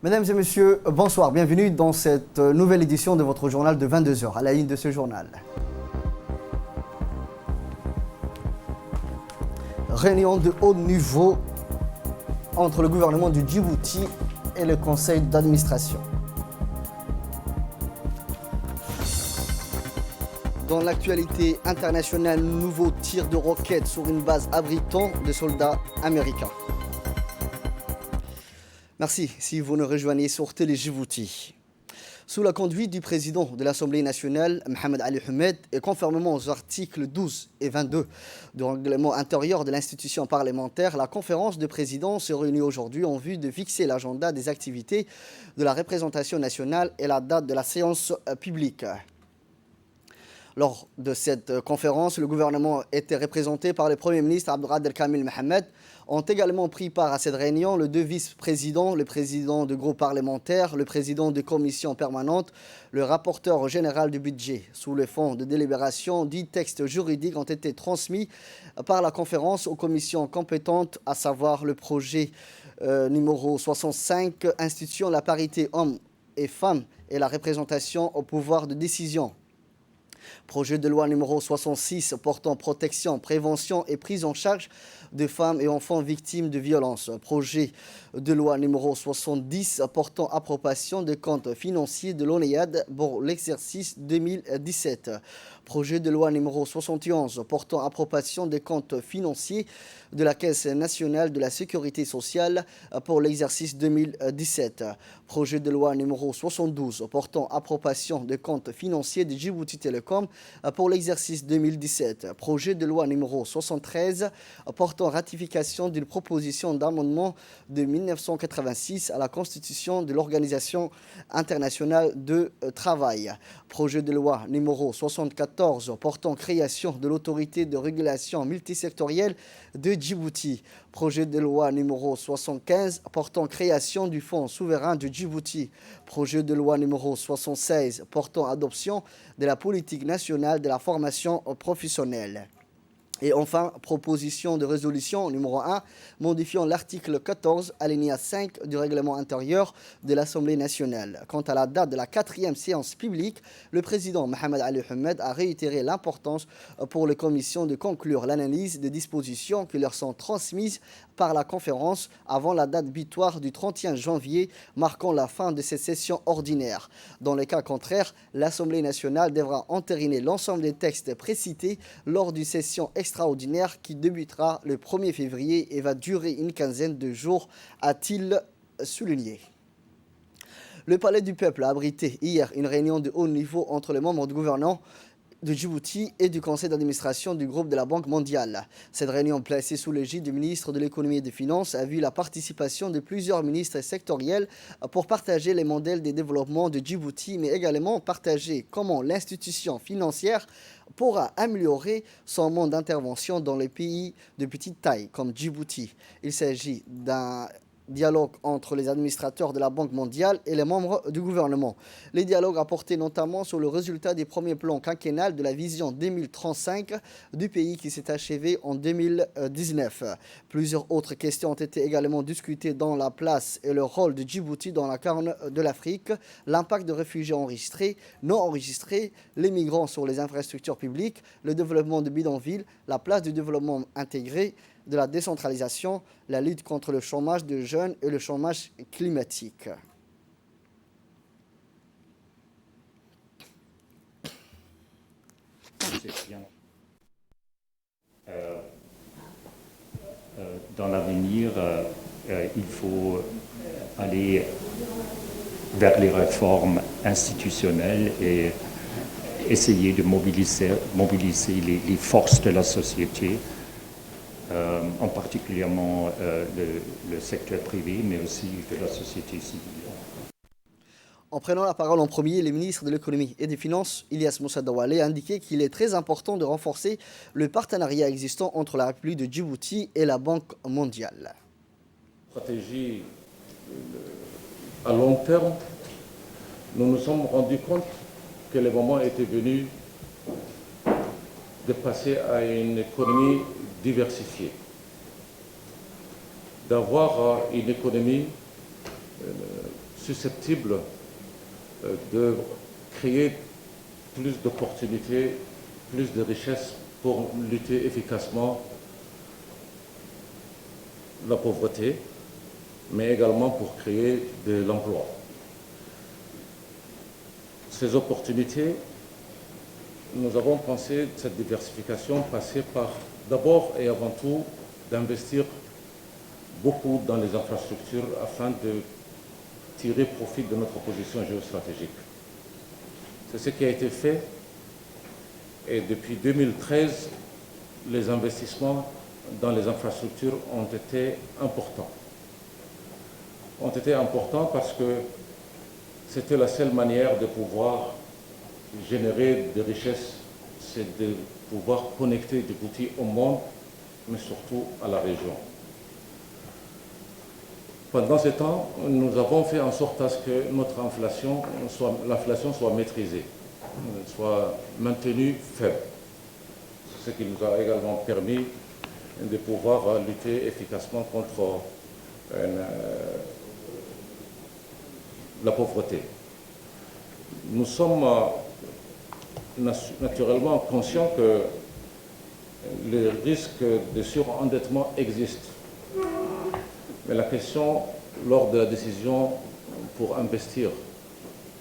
Mesdames et messieurs, bonsoir. Bienvenue dans cette nouvelle édition de votre journal de 22 heures. À la ligne de ce journal. Réunion de haut niveau entre le gouvernement du Djibouti et le conseil d'administration. Dans l'actualité internationale, nouveau tir de roquettes sur une base abritant des soldats américains. Merci si vous nous rejoignez sur Télé Djibouti. Sous la conduite du président de l'Assemblée nationale, Mohamed Ali Ahmed, et conformément aux articles 12 et 22 du règlement intérieur de l'institution parlementaire, la conférence de présidents se réunit aujourd'hui en vue de fixer l'agenda des activités de la représentation nationale et la date de la séance publique. Lors de cette conférence, le gouvernement était représenté par le Premier ministre Abdelkader Kamil Mohamed. Ont également pris part à cette réunion le deux vice-présidents, le président du groupe parlementaire, le président de commission permanente, le rapporteur général du budget. Sous le fond de délibération, 10 textes juridiques ont été transmis par la conférence aux commissions compétentes, à savoir le projet numéro 65, instituant la parité hommes et femmes et la représentation au pouvoir de décision. Projet de loi numéro 66 portant protection, prévention et prise en charge de femmes et enfants victimes de violences. Projet de loi numéro 70 portant approbation des comptes financiers de l'ONEAD pour l'exercice 2017. Projet de loi numéro 71 portant approbation des comptes financiers de la Caisse nationale de la sécurité sociale pour l'exercice 2017. Projet de loi numéro 72 portant approbation des comptes financiers de Djibouti Telecom pour l'exercice 2017. Projet de loi numéro 73 portant ratification d'une proposition d'amendement de 1986 à la Constitution de l'Organisation internationale de travail. Projet de loi numéro 74 portant création de l'autorité de régulation multisectorielle de Djibouti. Projet de loi numéro 75 portant création du Fonds souverain de Djibouti. Projet de loi numéro 76 portant adoption de la politique nationale de la formation professionnelle. Et enfin, proposition de résolution numéro 1, modifiant l'article 14, alinéa 5 du règlement intérieur de l'Assemblée nationale. Quant à la date de la 4e séance publique, le président Mohamed Ali Ahmed a réitéré l'importance pour les commissions de conclure l'analyse des dispositions qui leur sont transmises par la conférence avant la date butoir du 31 janvier, marquant la fin de cette session ordinaire. Dans le cas contraire, l'Assemblée nationale devra entériner l'ensemble des textes précités lors d'une session extraordinaire qui débutera le 1er février et va durer une quinzaine de jours, a-t-il souligné. Le Palais du Peuple a abrité hier une réunion de haut niveau entre les membres du gouvernement de Djibouti et du conseil d'administration du groupe de la Banque mondiale. Cette réunion placée sous l'égide du ministre de l'économie et des finances a vu la participation de plusieurs ministres sectoriels pour partager les modèles de développement de Djibouti, mais également partager comment l'institution financière pourra améliorer son monde d'intervention dans les pays de petite taille comme Djibouti. Il s'agit d'un dialogue entre les administrateurs de la Banque mondiale et les membres du gouvernement. Les dialogues a porté notamment sur le résultat des premiers plans quinquennales de la vision 2035 du pays qui s'est achevé en 2019. Plusieurs autres questions ont été également discutées dans la place et le rôle de Djibouti dans la Corne de l'Afrique, l'impact de réfugiés enregistrés, non enregistrés, les migrants sur les infrastructures publiques, le développement de bidonvilles, la place du développement intégré, de la décentralisation, la lutte contre le chômage de jeunes et le chômage climatique. C'est bien. Dans l'avenir, il faut aller vers les réformes institutionnelles et essayer de mobiliser les forces de la société, en particulièrement le secteur privé, mais aussi de la société civile. En prenant la parole en premier, le ministre de l'économie et des finances, Ilyas Moussa Dawale, a indiqué qu'il est très important de renforcer le partenariat existant entre la République de Djibouti et la Banque mondiale. Stratégie à long terme, nous nous sommes rendus compte que le moment était venu de passer à une économie diversifiée, d'avoir une économie susceptible de créer plus d'opportunités, plus de richesses pour lutter efficacement la pauvreté, mais également pour créer de l'emploi. Ces opportunités, nous avons pensé cette diversification passer par d'abord et avant tout d'investir beaucoup dans les infrastructures afin de tirer profit de notre position géostratégique. C'est ce qui a été fait et depuis 2013, les investissements dans les infrastructures ont été importants. Ont été importants parce que c'était la seule manière de pouvoir générer des richesses, c'est de pouvoir connecter Djibouti au monde, mais surtout à la région. Pendant ce temps, nous avons fait en sorte à ce que notre inflation soit maîtrisée, soit maintenue faible. Ce qui nous a également permis de pouvoir lutter efficacement contre la pauvreté. Nous sommes naturellement conscients que le risque de surendettement existe. Mais la question, lors de la décision pour investir,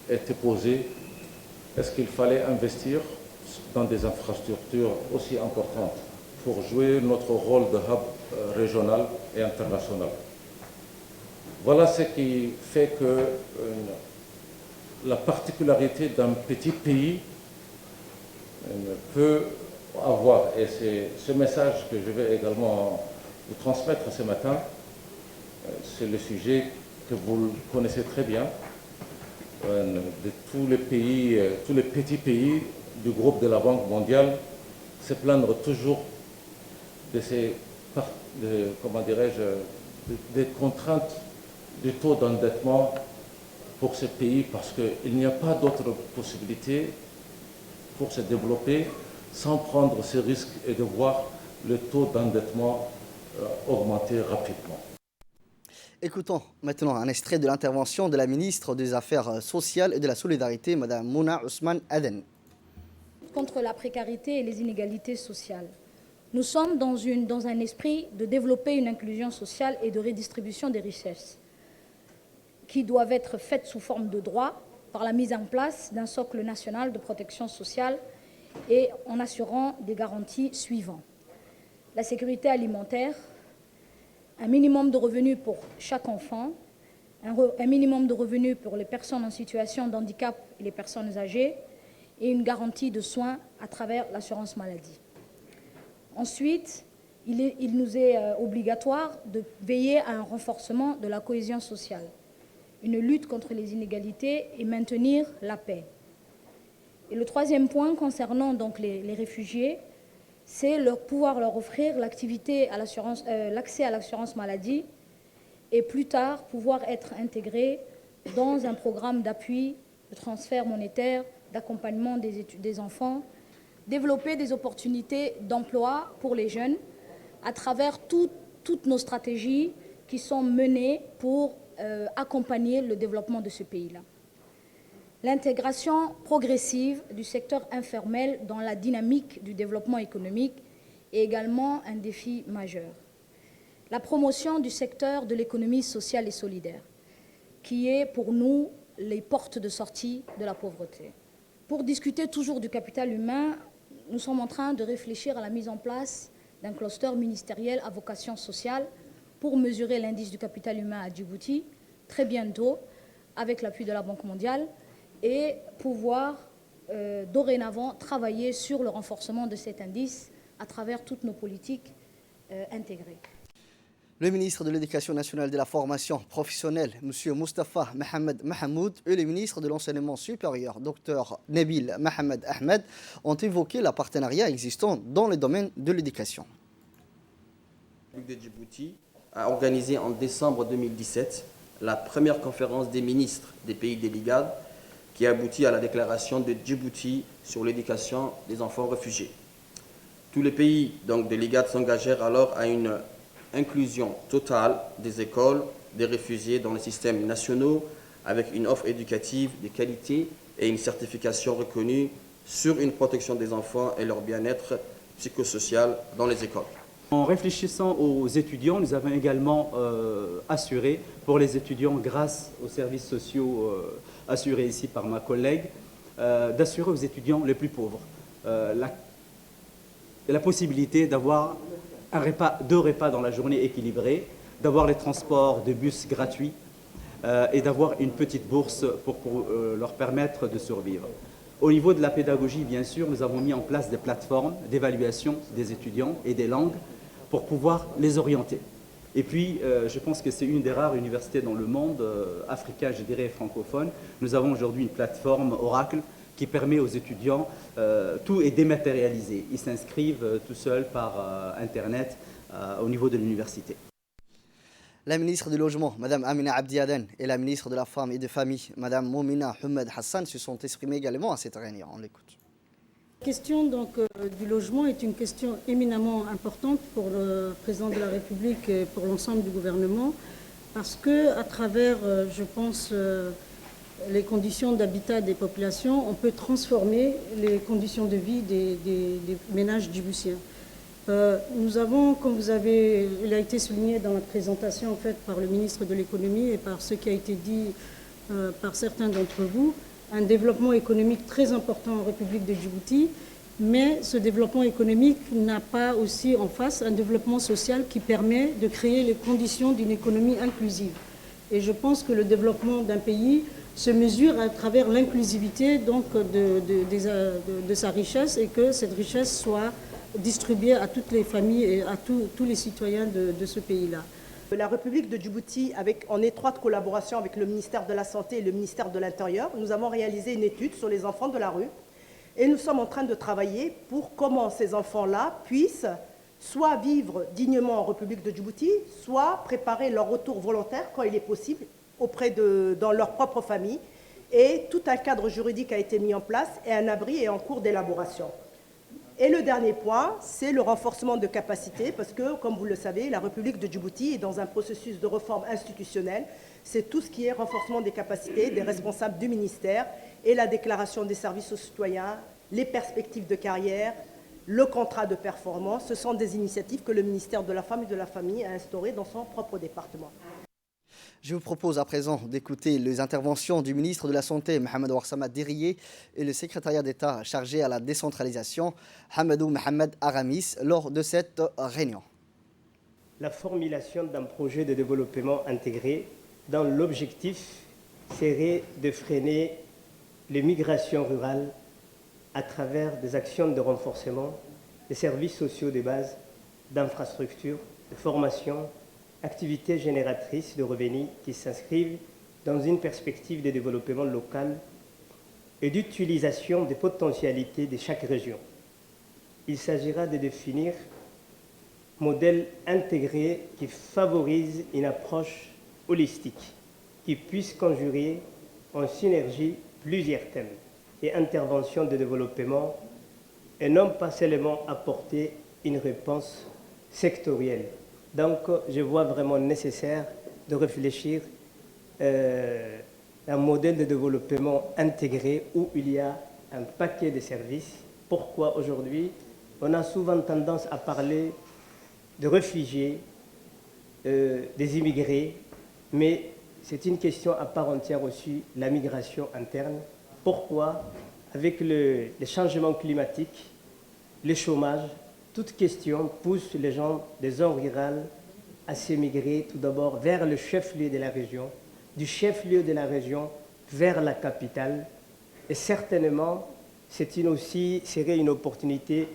était posée, est-ce qu'il fallait investir dans des infrastructures aussi importantes pour jouer notre rôle de hub régional et international? Voilà ce qui fait que la particularité d'un petit pays peut avoir, et c'est ce message que je vais également vous transmettre ce matin, c'est le sujet que vous connaissez très bien, de tous les pays, tous les petits pays du groupe de la Banque mondiale se plaindre toujours de ces, comment dirais-je, des contraintes du taux d'endettement pour ces pays parce qu'il n'y a pas d'autre possibilité pour se développer sans prendre ces risques et de voir le taux d'endettement augmenter rapidement. Écoutons maintenant un extrait de l'intervention de la ministre des Affaires sociales et de la Solidarité, Mme Mouna Ousmane Aden. Contre la précarité et les inégalités sociales. Nous sommes dans un esprit de développer une inclusion sociale et de redistribution des richesses qui doivent être faites sous forme de droits par la mise en place d'un socle national de protection sociale et en assurant des garanties suivantes. La sécurité alimentaire, un minimum de revenus pour chaque enfant, un minimum de revenus pour les personnes en situation de handicap et les personnes âgées, et une garantie de soins à travers l'assurance maladie. Ensuite, il nous est obligatoire de veiller à un renforcement de la cohésion sociale, une lutte contre les inégalités et maintenir la paix. Et le troisième point concernant donc les réfugiés, c'est pouvoir leur offrir l'accès à l'assurance maladie et plus tard pouvoir être intégrés dans un programme d'appui, de transfert monétaire, d'accompagnement des enfants, développer des opportunités d'emploi pour les jeunes à travers toutes nos stratégies qui sont menées pour accompagner le développement de ce pays-là. L'intégration progressive du secteur informel dans la dynamique du développement économique est également un défi majeur. La promotion du secteur de l'économie sociale et solidaire, qui est pour nous les portes de sortie de la pauvreté. Pour discuter toujours du capital humain, nous sommes en train de réfléchir à la mise en place d'un cluster ministériel à vocation sociale pour mesurer l'indice du capital humain à Djibouti, très bientôt, avec l'appui de la Banque mondiale, et pouvoir dorénavant travailler sur le renforcement de cet indice à travers toutes nos politiques intégrées. Le ministre de l'Éducation nationale et de la formation professionnelle, M. Moustapha Mohamed Mahmoud, et le ministre de l'Enseignement supérieur, Dr Nabil Mohamed Ahmed, ont évoqué le partenariat existant dans le domaine de l'éducation. La République de Djibouti a organisé en décembre 2017 la première conférence des ministres des pays de l'IGAD qui a abouti à la déclaration de Djibouti sur l'éducation des enfants réfugiés. Tous les pays donc, de l'IGAD s'engagèrent alors à une inclusion totale des écoles des réfugiés dans les systèmes nationaux avec une offre éducative de qualité et une certification reconnue sur une protection des enfants et leur bien-être psychosocial dans les écoles. En réfléchissant aux étudiants, nous avons également assuré pour les étudiants, grâce aux services sociaux assurés ici par ma collègue, d'assurer aux étudiants les plus pauvres la possibilité d'avoir deux repas dans la journée équilibrés, d'avoir les transports de bus gratuits et d'avoir une petite bourse pour leur permettre de survivre. Au niveau de la pédagogie, bien sûr, nous avons mis en place des plateformes d'évaluation des étudiants et des langues pour pouvoir les orienter. Et puis, je pense que c'est une des rares universités dans le monde africain, je dirais francophone. Nous avons aujourd'hui une plateforme Oracle qui permet aux étudiants, tout est dématérialisé. Ils s'inscrivent tout seuls par Internet au niveau de l'université. La ministre du Logement, Mme Amina Abdiaden, et la ministre de la Femme et des Familles, Mme Moumina Hamed Hassan, se sont exprimées également à cette réunion. On l'écoute. La question du logement est une question éminemment importante pour le président de la République et pour l'ensemble du gouvernement, parce qu'à travers, je pense, les conditions d'habitat des populations, on peut transformer les conditions de vie des ménages djiboutiens. Nous avons, comme il a été souligné dans la présentation faite par le ministre de l'économie et par ce qui a été dit par certains d'entre vous, un développement économique très important en République de Djibouti, mais ce développement économique n'a pas aussi en face un développement social qui permet de créer les conditions d'une économie inclusive. Et je pense que le développement d'un pays se mesure à travers l'inclusivité de sa richesse et que cette richesse soit distribuée à toutes les familles et à tous les citoyens de ce pays-là. La République de Djibouti, en étroite collaboration avec le ministère de la Santé et le ministère de l'Intérieur, nous avons réalisé une étude sur les enfants de la rue et nous sommes en train de travailler pour comment ces enfants-là puissent soit vivre dignement en République de Djibouti, soit préparer leur retour volontaire quand il est possible dans leur propre famille. Et tout un cadre juridique a été mis en place et un abri est en cours d'élaboration. Et le dernier point, c'est le renforcement de capacités, parce que, comme vous le savez, la République de Djibouti est dans un processus de réforme institutionnelle. C'est tout ce qui est renforcement des capacités des responsables du ministère et la déclaration des services aux citoyens, les perspectives de carrière, le contrat de performance. Ce sont des initiatives que le ministère de la Femme et de la Famille a instaurées dans son propre département. Je vous propose à présent d'écouter les interventions du ministre de la Santé, Mohamed Ouarsama Diriye, et le secrétariat d'État chargé à la décentralisation, Hamadou Mohamed Aramis, lors de cette réunion. La formulation d'un projet de développement intégré dont l'objectif serait de freiner les migrations rurales à travers des actions de renforcement des services sociaux de base, d'infrastructures, de formation, activités génératrices de revenus qui s'inscrivent dans une perspective de développement local et d'utilisation des potentialités de chaque région. Il s'agira de définir un modèle intégré qui favorise une approche holistique, qui puisse conjurer en synergie plusieurs thèmes et interventions de développement et non pas seulement apporter une réponse sectorielle. Donc, je vois vraiment nécessaire de réfléchir à un modèle de développement intégré où il y a un paquet de services. Pourquoi aujourd'hui, on a souvent tendance à parler de réfugiés, des immigrés, mais c'est une question à part entière aussi, la migration interne. Pourquoi, avec les changements climatiques, le chômage, toute question pousse les gens des zones rurales à s'émigrer tout d'abord vers le chef-lieu de la région, du chef-lieu de la région vers la capitale. Et certainement, serait une opportunité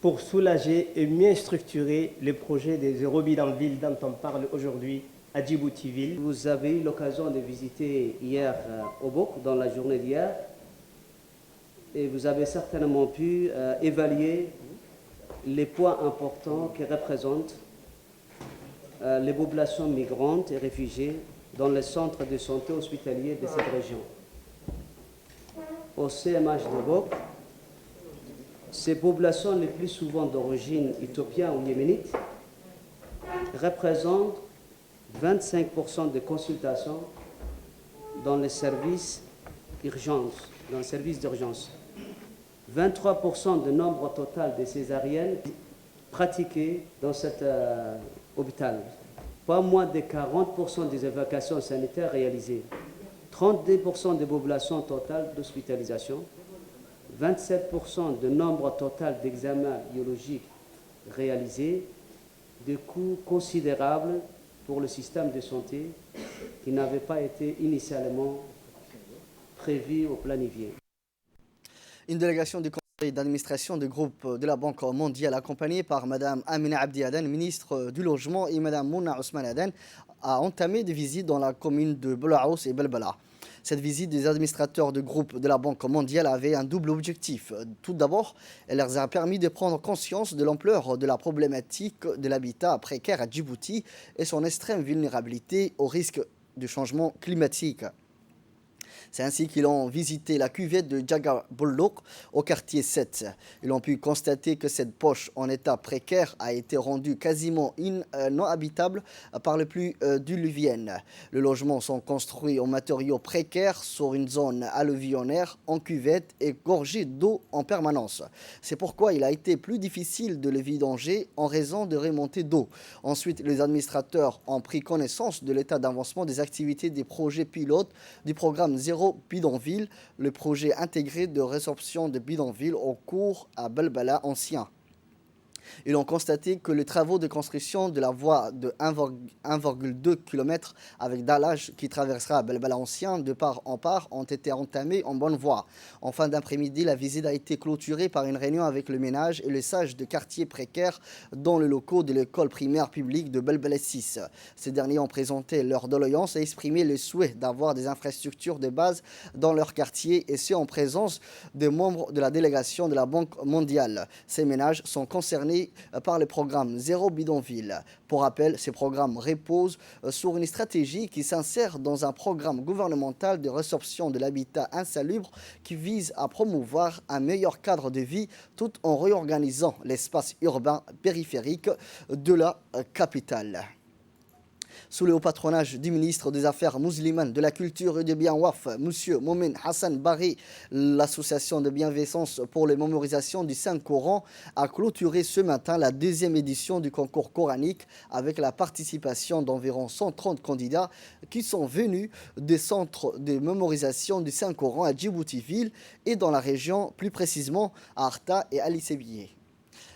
pour soulager et mieux structurer les projets des eurobidonvilles dont on parle aujourd'hui à Djibouti-Ville. Vous avez eu l'occasion de visiter hier Obok, dans la journée d'hier, et vous avez certainement pu évaluer les points importants que représentent les populations migrantes et réfugiées dans les centres de santé hospitaliers de cette région. Au CMH de Bok, ces populations les plus souvent d'origine éthiopienne ou yéménite représentent 25% des consultations dans les services d'urgence. 23% du nombre total de césariennes pratiquées dans cet hôpital. Pas moins de 40% des évacuations sanitaires réalisées. 32% des populations totales d'hospitalisation. 27% du nombre total d'examens biologiques réalisés. Des coûts considérables pour le système de santé qui n'avait pas été initialement prévu ou planifié. Une délégation du conseil d'administration du groupe de la Banque mondiale accompagnée par Mme Amina Abdi Aden, ministre du Logement, et Mme Mouna Ousmane Aden a entamé des visites dans la commune de Belaous et Belbela. Cette visite des administrateurs du groupe de la Banque mondiale avait un double objectif. Tout d'abord, elle leur a permis de prendre conscience de l'ampleur de la problématique de l'habitat précaire à Djibouti et son extrême vulnérabilité au risque du changement climatique. C'est ainsi qu'ils ont visité la cuvette de Djaga Bollouk au quartier 7. Ils ont pu constater que cette poche en état précaire a été rendue quasiment non habitable par les pluies diluviennes. Les logements sont construits en matériaux précaires sur une zone alluvionnaire en cuvette et gorgée d'eau en permanence. C'est pourquoi il a été plus difficile de les vidanger en raison de remontées d'eau. Ensuite, les administrateurs ont pris connaissance de l'état d'avancement des activités des projets pilotes du programme Zéro Bidonville, le projet intégré de résorption de bidonville au cours à Belbela ancien. Ils ont constaté que les travaux de construction de la voie de 1,2 km avec dallage qui traversera Belbela ancien de part en part ont été entamés en bonne voie. En fin d'après-midi, la visite a été clôturée par une réunion avec le ménage et les sages de quartiers précaires dans les locaux de l'école primaire publique de Belbela 6. Ces derniers ont présenté leur doléance et exprimé le souhait d'avoir des infrastructures de base dans leur quartier et ce en présence des membres de la délégation de la Banque mondiale. Ces ménages sont concernés par le programme Zéro Bidonville. Pour rappel, ces programmes reposent sur une stratégie qui s'insère dans un programme gouvernemental de résorption de l'habitat insalubre qui vise à promouvoir un meilleur cadre de vie tout en réorganisant l'espace urbain périphérique de la capitale. Sous le haut patronage du ministre des Affaires musulmanes, de la Culture et des Biens Waf, M. Momin Hassan Bari, l'association de bienfaisance pour les mémorisations du Saint-Coran a clôturé ce matin la deuxième édition du concours coranique avec la participation d'environ 130 candidats qui sont venus des centres de mémorisation du Saint-Coran à Djibouti-Ville et dans la région, plus précisément à Arta et à Lissébié.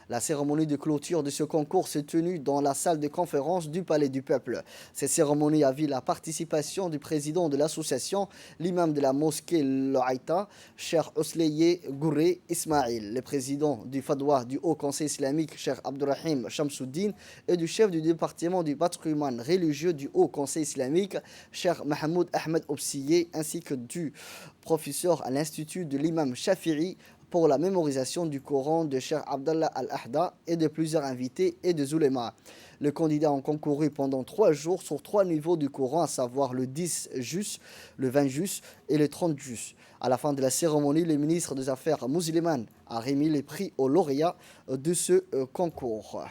La cérémonie de clôture de ce concours s'est tenue dans la salle de conférence du Palais du Peuple. Cette cérémonie a vu la participation du président de l'association, l'imam de la mosquée Loaïta, Cheikh Osleye Gouré Ismail, le président du Fadwa du Haut Conseil islamique, Cheikh Abdurrahim Shamsuddin, et du chef du département du patrimoine religieux du Haut Conseil islamique, Cheikh Mahmoud Ahmed Obsiye, ainsi que du professeur à l'Institut de l'imam Shafi'i pour la mémorisation du Coran de Cheikh Abdallah Al-Ahda et de plusieurs invités et des oulémas. Les candidats ont concouru pendant 3 jours sur 3 niveaux du Coran, à savoir le 10 jus, le 20 jus et le 30 jus. À la fin de la cérémonie, le ministre des Affaires musulmanes a remis les prix aux lauréats de ce concours.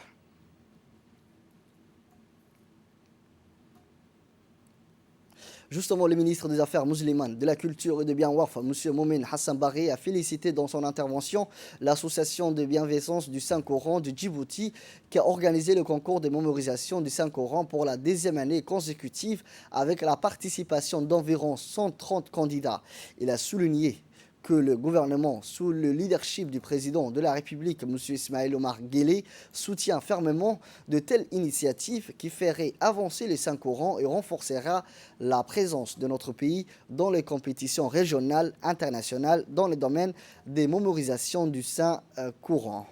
Justement, le ministre des Affaires musulmanes, de la Culture et des Biens Waf, M. Momin Hassan Bari, a félicité dans son intervention l'association de bienfaisance du Saint-Coran de Djibouti qui a organisé le concours de mémorisation du Saint-Coran pour la 2e année consécutive avec la participation d'environ 130 candidats. Il a souligné que le gouvernement, sous le leadership du président de la République, M. Ismaël Omar Guelleh, soutient fermement de telles initiatives qui feraient avancer les Saint-Coran et renforcera la présence de notre pays dans les compétitions régionales, internationales, dans le domaine des mémorisations du Saint-Coran.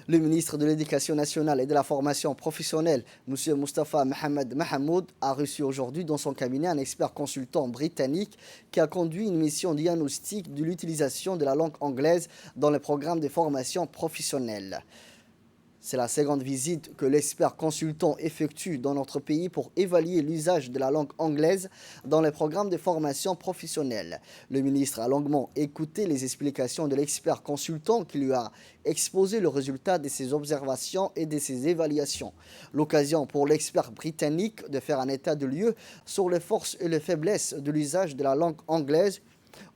Le ministre de l'Éducation nationale et de la formation professionnelle, M. Mustafa Mohamed Mahamoud, a reçu aujourd'hui dans son cabinet un expert consultant britannique qui a conduit une mission diagnostique de l'utilisation de la langue anglaise dans les programmes de formation professionnelle. C'est la seconde visite que l'expert consultant effectue dans notre pays pour évaluer l'usage de la langue anglaise dans les programmes de formation professionnelle. Le ministre a longuement écouté les explications de l'expert consultant qui lui a exposé le résultat de ses observations et de ses évaluations. L'occasion pour l'expert britannique de faire un état de lieu sur les forces et les faiblesses de l'usage de la langue anglaise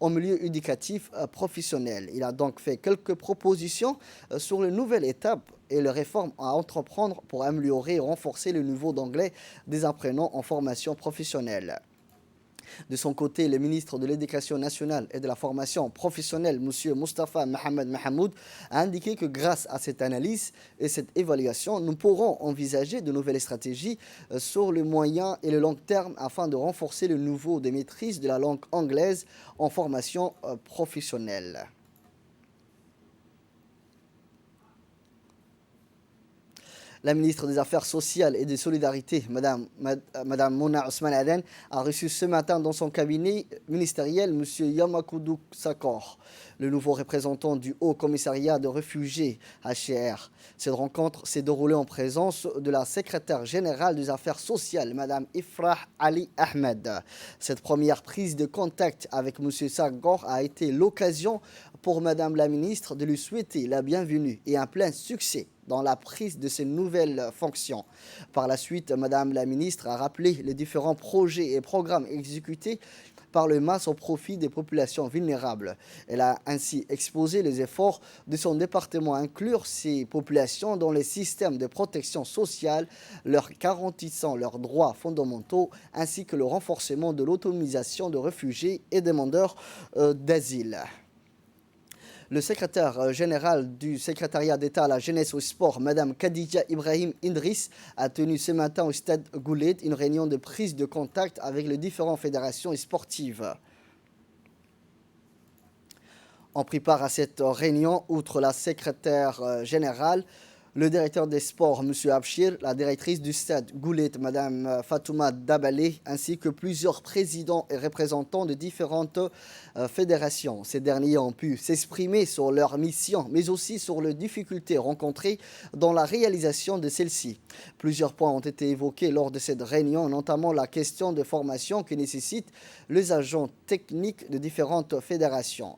au milieu éducatif professionnel. Il a donc fait quelques propositions sur les nouvelles étapes et les réformes à entreprendre pour améliorer et renforcer le niveau d'anglais des apprenants en formation professionnelle. De son côté, le ministre de l'Éducation nationale et de la formation professionnelle, M. Moustapha Mohamed Mahamoud, a indiqué que grâce à cette analyse et cette évaluation, nous pourrons envisager de nouvelles stratégies sur le moyen et le long terme afin de renforcer le niveau de maîtrise de la langue anglaise en formation professionnelle. La ministre des Affaires sociales et des Solidarités, Mme Mouna Ousmane Aden, a reçu ce matin dans son cabinet ministériel M. Yamakoudou Sakor, le nouveau représentant du Haut Commissariat de réfugiés HCR. Cette rencontre s'est déroulée en présence de la secrétaire générale des Affaires sociales, Mme Ifrah Ali Ahmed. Cette première prise de contact avec M. Sakor a été l'occasion pour Mme la ministre de lui souhaiter la bienvenue et un plein succès dans la prise de ces nouvelles fonctions. Par la suite, Madame la ministre a rappelé les différents projets et programmes exécutés par le MAS au profit des populations vulnérables. Elle a ainsi exposé les efforts de son département à inclure ces populations dans les systèmes de protection sociale, leur garantissant leurs droits fondamentaux, ainsi que le renforcement de l'autonomisation de réfugiés et demandeurs d'asile. Le secrétaire général du secrétariat d'État à la jeunesse et au sport, Mme Khadija Ibrahim Idriss, a tenu ce matin au stade Goulet une réunion de prise de contact avec les différentes fédérations sportives. On prit part à cette réunion, outre la secrétaire générale, le directeur des sports, M. Abshir, la directrice du stade Goulet, Mme Fatouma Dabalé, ainsi que plusieurs présidents et représentants de différentes fédérations. Ces derniers ont pu s'exprimer sur leur mission, mais aussi sur les difficultés rencontrées dans la réalisation de celle-ci. Plusieurs points ont été évoqués lors de cette réunion, notamment la question de formation qui nécessite les agents techniques de différentes fédérations.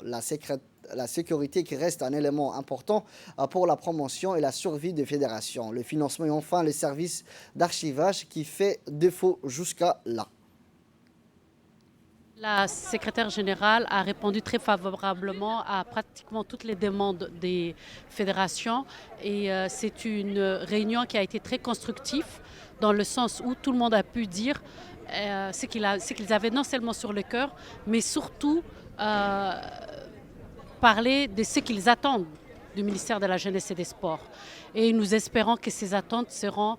La sécurité qui reste un élément important pour la promotion et la survie des fédérations. Le financement et enfin les services d'archivage qui fait défaut jusqu'à là. La secrétaire générale a répondu très favorablement à pratiquement toutes les demandes des fédérations et c'est une réunion qui a été très constructive dans le sens où tout le monde a pu dire ce qu'ils avaient non seulement sur le cœur, mais surtout parler de ce qu'ils attendent du ministère de la Jeunesse et des Sports. Et nous espérons que ces attentes seront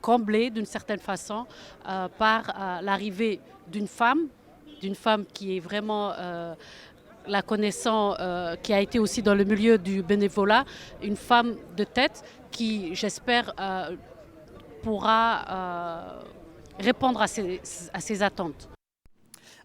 comblées d'une certaine façon par l'arrivée d'une femme qui est vraiment la connaissant, qui a été aussi dans le milieu du bénévolat, une femme de tête qui, j'espère, pourra répondre à ces attentes.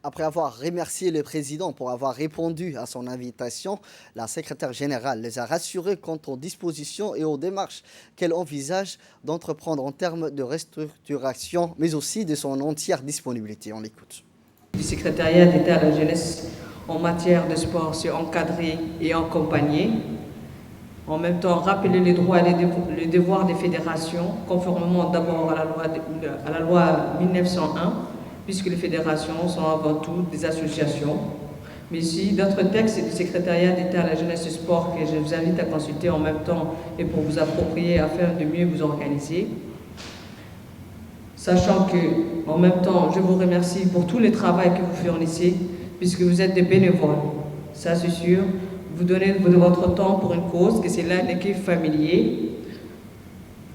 Après avoir remercié le président pour avoir répondu à son invitation, la secrétaire générale les a rassurés quant aux dispositions et aux démarches qu'elle envisage d'entreprendre en termes de restructuration, mais aussi de son entière disponibilité. On l'écoute. Le secrétariat d'État à la jeunesse en matière de sport, c'est encadrer et accompagner. En même temps, rappeler les droits et les devoirs des fédérations, conformément d'abord à la loi 1901, puisque les fédérations sont avant tout des associations, mais aussi d'autres textes du secrétariat d'État à la jeunesse et sport que je vous invite à consulter en même temps et pour vous approprier afin de mieux vous organiser. Sachant que, en même temps, je vous remercie pour tout le travail que vous fournissez, puisque vous êtes des bénévoles. Ça, c'est sûr. Vous donnez de votre temps pour une cause, que c'est l'équipe familier.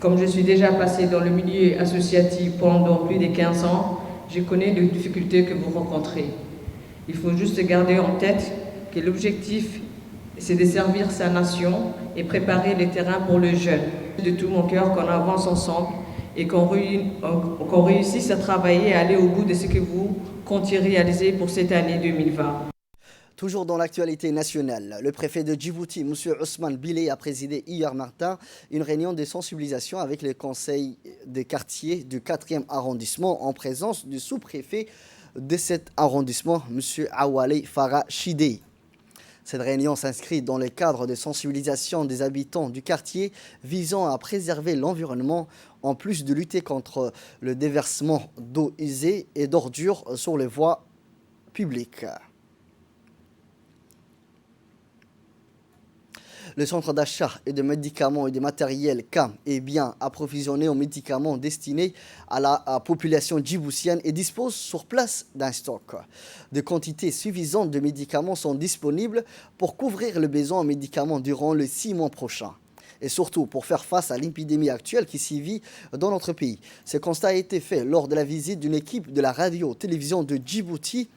Comme je suis déjà passé dans le milieu associatif pendant plus de 15 ans, je connais les difficultés que vous rencontrez. Il faut juste garder en tête que l'objectif, c'est de servir sa nation et préparer les terrains pour les jeunes. De tout mon cœur qu'on avance ensemble et qu'on réussisse à travailler et à aller au bout de ce que vous comptiez réaliser pour cette année 2020. Toujours dans l'actualité nationale, le préfet de Djibouti, M. Ousmane Bilé, a présidé hier matin une réunion de sensibilisation avec les conseils des quartiers du 4e arrondissement en présence du sous-préfet de cet arrondissement, M. Awale Farah Chidei. Cette réunion s'inscrit dans le cadre de sensibilisation des habitants du quartier visant à préserver l'environnement en plus de lutter contre le déversement d'eau usée et d'ordures sur les voies publiques. Le centre d'achat et de médicaments et de matériel CAM est bien approvisionné en médicaments destinés à la population djiboutienne et dispose sur place d'un stock. Des quantités suffisantes de médicaments sont disponibles pour couvrir le besoin en médicaments durant les 6 mois prochains. Et surtout pour faire face à l'épidémie actuelle qui sévit dans notre pays. Ce constat a été fait lors de la visite d'une équipe de la radio-télévision de Djibouti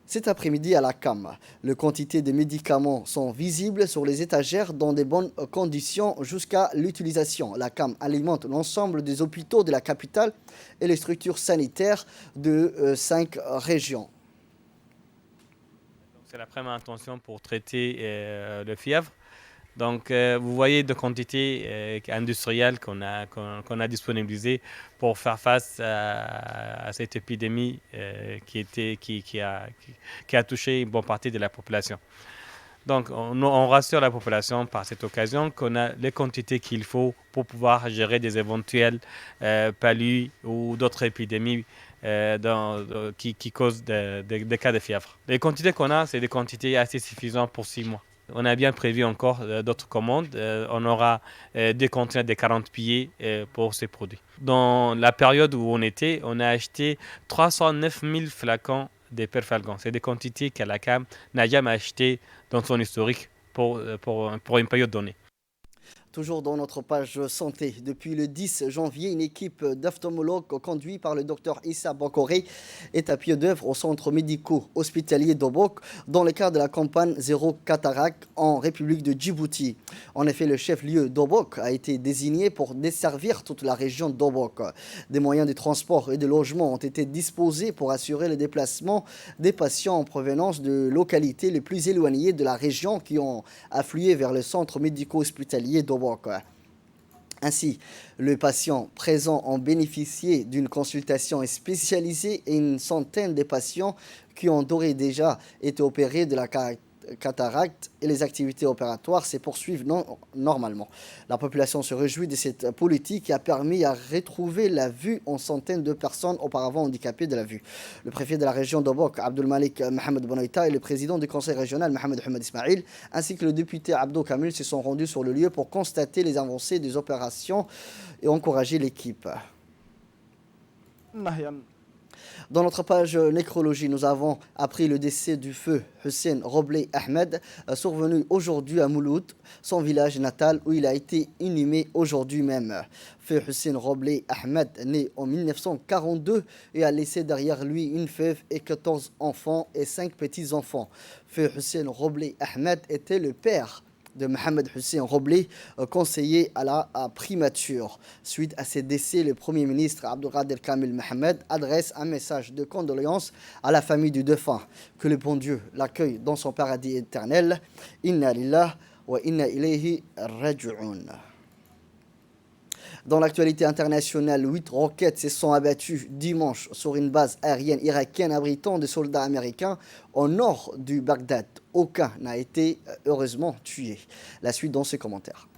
cet après-midi à la CAM. Les quantités de médicaments sont visibles sur les étagères dans de bonnes conditions jusqu'à l'utilisation. La CAM alimente l'ensemble des hôpitaux de la capitale et les structures sanitaires de 5 régions. C'est la première intention pour traiter le fièvre. Donc, vous voyez des quantités industrielles qu'on a disponibilisées pour faire face à cette épidémie qui a touché une bonne partie de la population. Donc, on rassure la population par cette occasion qu'on a les quantités qu'il faut pour pouvoir gérer des éventuels paludismes ou d'autres épidémies qui causent des cas de fièvre. Les quantités qu'on a, c'est des quantités assez suffisantes pour 6 mois. On a bien prévu encore d'autres commandes. On aura des conteneurs de 40 pieds pour ces produits. Dans la période où on était, on a acheté 309 000 flacons de perfalgan. C'est des quantités que la CAM n'a jamais achetées dans son historique pour une période donnée. Toujours dans notre page santé, depuis le 10 janvier, une équipe d'ophtalmologues conduite par le docteur Issa Bankoré est à pied d'œuvre au centre médico-hospitalier d'Obok dans le cadre de la campagne Zéro Cataracte en République de Djibouti. En effet, le chef-lieu d'Obok a été désigné pour desservir toute la région d'Obok. Des moyens de transport et de logement ont été disposés pour assurer le déplacement des patients en provenance de localités les plus éloignées de la région qui ont afflué vers le centre médico-hospitalier d'Obok. Ainsi, les patients présents ont bénéficié d'une consultation spécialisée et une centaine de patients qui ont d'ores et déjà été opérés de la cataracte et les activités opératoires se poursuivent normalement. La population se réjouit de cette politique qui a permis à retrouver la vue en centaines de personnes auparavant handicapées de la vue. Le préfet de la région d'Obok, Abdelmalik Mohamed Bonaïta, et le président du conseil régional, Mohamed Ahmed Ismail, ainsi que le député Abdou Kamil se sont rendus sur le lieu pour constater les avancées des opérations et encourager l'équipe. Dans notre page nécrologie, nous avons appris le décès du feu Hussein Roblé Ahmed, survenu aujourd'hui à Mouloud, son village natal où il a été inhumé aujourd'hui même. Feu Hussein Roblé Ahmed, né en 1942 et a laissé derrière lui une veuve et 14 enfants et 5 petits-enfants. Feu Hussein Roblé Ahmed était le père de Mohamed Hussein Roblé, conseiller à la primature. Suite à ces décès, le Premier ministre Abdelkader Kamil Mohamed adresse un message de condoléances à la famille du défunt. Que le bon Dieu l'accueille dans son paradis éternel. Inna lillah wa inna ilayhi raji'un. Dans l'actualité internationale, 8 roquettes se sont abattues dimanche sur une base aérienne irakienne abritant des soldats américains au nord du Bagdad. Aucun n'a été heureusement tué. La suite dans ces commentaires.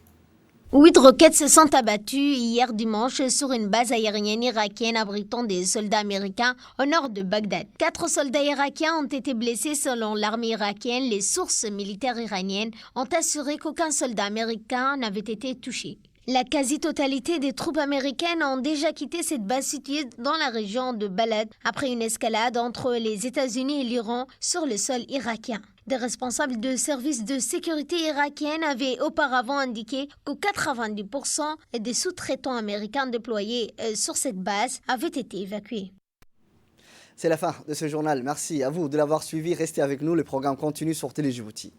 8 roquettes se sont abattues hier dimanche sur une base aérienne irakienne abritant des soldats américains au nord de Bagdad. 4 soldats irakiens ont été blessés selon l'armée irakienne. Les sources militaires iraniennes ont assuré qu'aucun soldat américain n'avait été touché. La quasi-totalité des troupes américaines ont déjà quitté cette base située dans la région de Balad après une escalade entre les États-Unis et l'Iran sur le sol irakien. Des responsables de services de sécurité irakiennes avaient auparavant indiqué que 90% des sous-traitants américains déployés sur cette base avaient été évacués. C'est la fin de ce journal. Merci à vous de l'avoir suivi. Restez avec nous. Le programme continue sur Télé Djibouti.